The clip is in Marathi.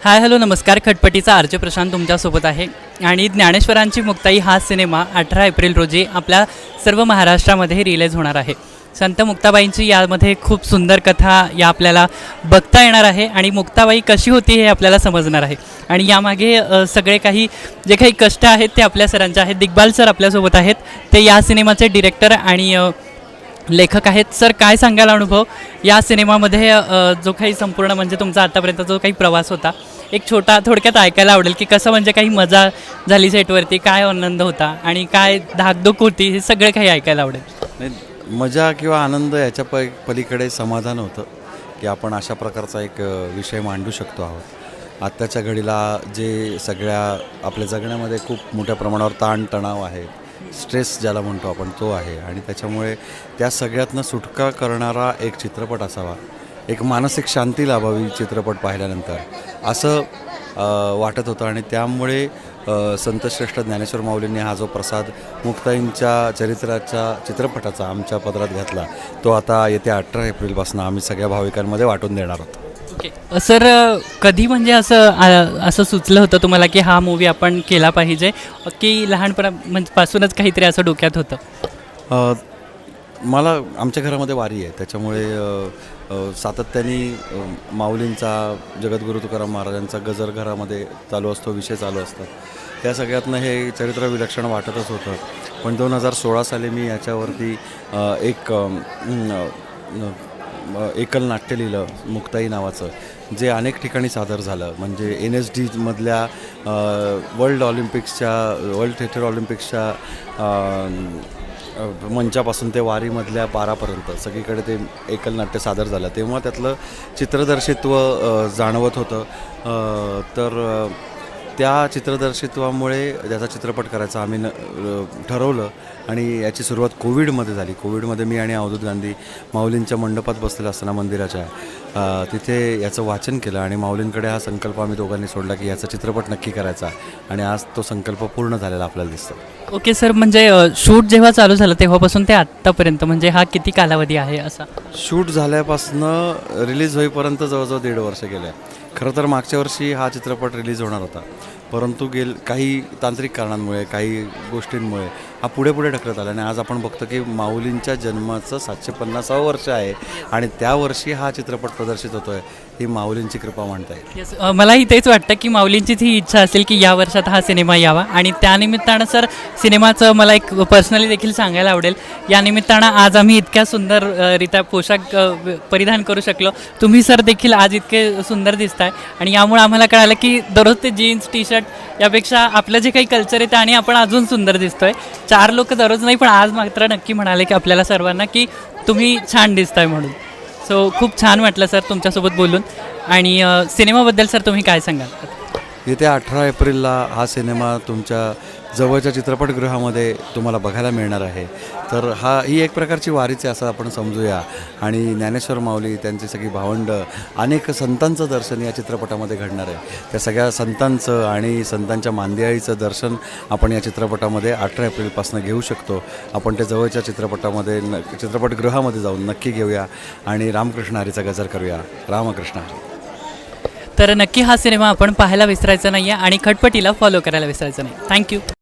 हाय हॅलो नमस्कार. खटपटीचा आरचे प्रशांत तुमच्यासोबत आहे आणि ज्ञानेश्वरांची मुक्ताई हा सिनेमा 18 एप्रिल रोजी आपल्या सर्व महाराष्ट्रामध्ये रिलीज होणार आहे. संत मुक्ताबाईंची यामध्ये खूप सुंदर कथा या आपल्याला बघता येणार आहे आणि मुक्ताबाई कशी होती हे आपल्याला समजणार आहे. आणि यामागे सगळे काही जे काही कष्ट आहेत ते आपल्या सरांचे आहेत. दिग्बाल सर आपल्यासोबत आहेत. ते या सिनेमाचे डिरेक्टर आणि लेखक आहेत. सर, काय सांगाल अनुभव या सिनेमामध्ये जो काही संपूर्ण म्हणजे तुमचा आतापर्यंत जो काही प्रवास होता, एक छोटा थोडक्यात ऐकायला आवडेल की कसं म्हणजे काही मजा झाली सेटवरती, काय आनंद होता आणि काय धाकधूक होती, हे सगळं काही ऐकायला आवडेल. नाही, मजा किंवा आनंद याच्या पलीकडे समाधान होतं की आपण अशा प्रकारचा एक विषय मांडू शकतो आहोत. आत्ताच्या घडीला जे सगळ्या आपल्या जगण्यामध्ये खूप मोठ्या प्रमाणावर ताणतणाव आहे, स्ट्रेस ज्याला म्हणतो आपण, तो आहे. आणि त्याच्यामुळे त्या सगळ्यातनं सुटका करणारा एक चित्रपट असावा, एक मानसिक शांती लाभावी चित्रपट पाहिल्यानंतर, असं वाटत होतं. आणि त्यामुळे संतश्रेष्ठ ज्ञानेश्वर माऊलींनी हा जो प्रसाद मुक्ताईंच्या चरित्राच्या चित्रपटाचा आमच्या पदरात घातला, तो आता येत्या 18 एप्रिलपासून आम्ही सगळ्या भाविकांमध्ये वाटून देणार आहोत. ओके सर, कधी म्हणजे असं सुचलं होतं तुम्हाला की हा मूवी आपण केला पाहिजे, की लहानपणापासूनच पासूनच काहीतरी असं डोक्यात होतं? मला आमच्या घरामध्ये वारी आहे, त्याच्यामुळे सातत्याने माऊलींचा, जगद्गुरु तुकाराम महाराजांचा गजर घरामध्ये चालू असतो, विषय चालू असतात. त्या सगळ्यातनं हे चरित्र विलक्षण वाटतच होतं. पण 2016 साली मी याच्यावरती एक एकल नाट्य लिहिलं, मुक्ताई नावाचं, जे अनेक ठिकाणी सादर झालं. म्हणजे NSDमधल्या वर्ल्ड थिएटर ऑलिम्पिक्सच्या मंचापासून ते वारीमधल्या पारापर्यंत सगळीकडे ते एकल नाट्य सादर झालं. तेव्हा त्यातलं चित्रदर्शित्व जाणवत होतं. तर त्या चित्रदर्शित्वामुळे त्याचा चित्रपट करायचा आम्ही ठरवलं. आणि याची सुरुवात कोविडमध्ये झाली. कोविडमध्ये मी आणि अवधूत गांधी माऊलींच्या मंडपात बसलेला असताना मंदिराच्या तिथे याचं वाचन केलं आणि माऊलींकडे हा संकल्प आम्ही दोघांनी सोडला की याचा चित्रपट नक्की करायचा. आणि आज तो संकल्प पूर्ण झालेला आपल्याला दिसतो. ओके सर, म्हणजे शूट जेव्हा चालू झालं तेव्हापासून ते आत्तापर्यंत म्हणजे हा किती कालावधी आहे असा? शूट झाल्यापासनं रिलीज होईपर्यंत जवळजवळ 1.5 वर्ष गेले. खरं तर मागच्या वर्षी हा चित्रपट रिलीज होणार होता, परंतु काही तांत्रिक कारणांमुळे, काही गोष्टींमुळे हा पुढे ढकलत आला. आणि आज आपण बघतो की माऊलींच्या जन्माचं 750वं वर्ष आहे आणि त्या वर्षी हा चित्रपट प्रदर्शित होतो आहे. ही माऊलींची कृपा म्हणता येईल. येस, मलाही तेच वाटतं की माऊलींचीच ही इच्छा असेल की या वर्षात हा सिनेमा यावा. आणि त्यानिमित्तानं सर, सिनेमाचं मला एक पर्सनली देखील सांगायला आवडेल, या निमित्तानं आज आम्ही इतक्या सुंदररित्या पोशाख परिधान करू शकलो. तुम्ही सर देखील आज इतके सुंदर दिसताय आणि यामुळे आम्हाला कळालं की दररोज ते जीन्स टी शर्ट यापेक्षा आपलं जे काही कल्चर आहे त्याने आपण अजून सुंदर दिसतोय. 4 लोक दररोज नाही, पण आज मात्र नक्की म्हणाले की आपल्याला सर्वांना की तुम्ही छान दिसताय म्हणून. सो खूप छान वाटलं सर तुमच्यासोबत बोलून. आणि सिनेमाबद्दल सर तुम्ही काय सांगाल? येत्या 18 एप्रिलला हा सिनेमा तुमच्या जवळच्या चित्रपटगृहामध्ये तुम्हाला बघायला मिळणार आहे. तर ही एक प्रकारची वारीच आहे असं आपण समजूया. आणि ज्ञानेश्वर माऊली, त्यांची सगळी भावंडं, अनेक संतांचं दर्शन या चित्रपटामध्ये घडणार आहे. त्या सगळ्या संतांचं आणि संतांच्या मांदियाळीचं दर्शन आपण या चित्रपटामध्ये 18 एप्रिलपासून घेऊ शकतो. आपण त्या जवळच्या चित्रपटगृहामध्ये जाऊन नक्की घेऊया आणि रामकृष्ण हरीचा गजर करूया. रामकृष्ण हरी. तर नक्की हा सिनेमा आपण पाहायला विसरायचा नाही आहे आणि खटपटीला फॉलो करायला विसरायचं नाही. थँक्यू.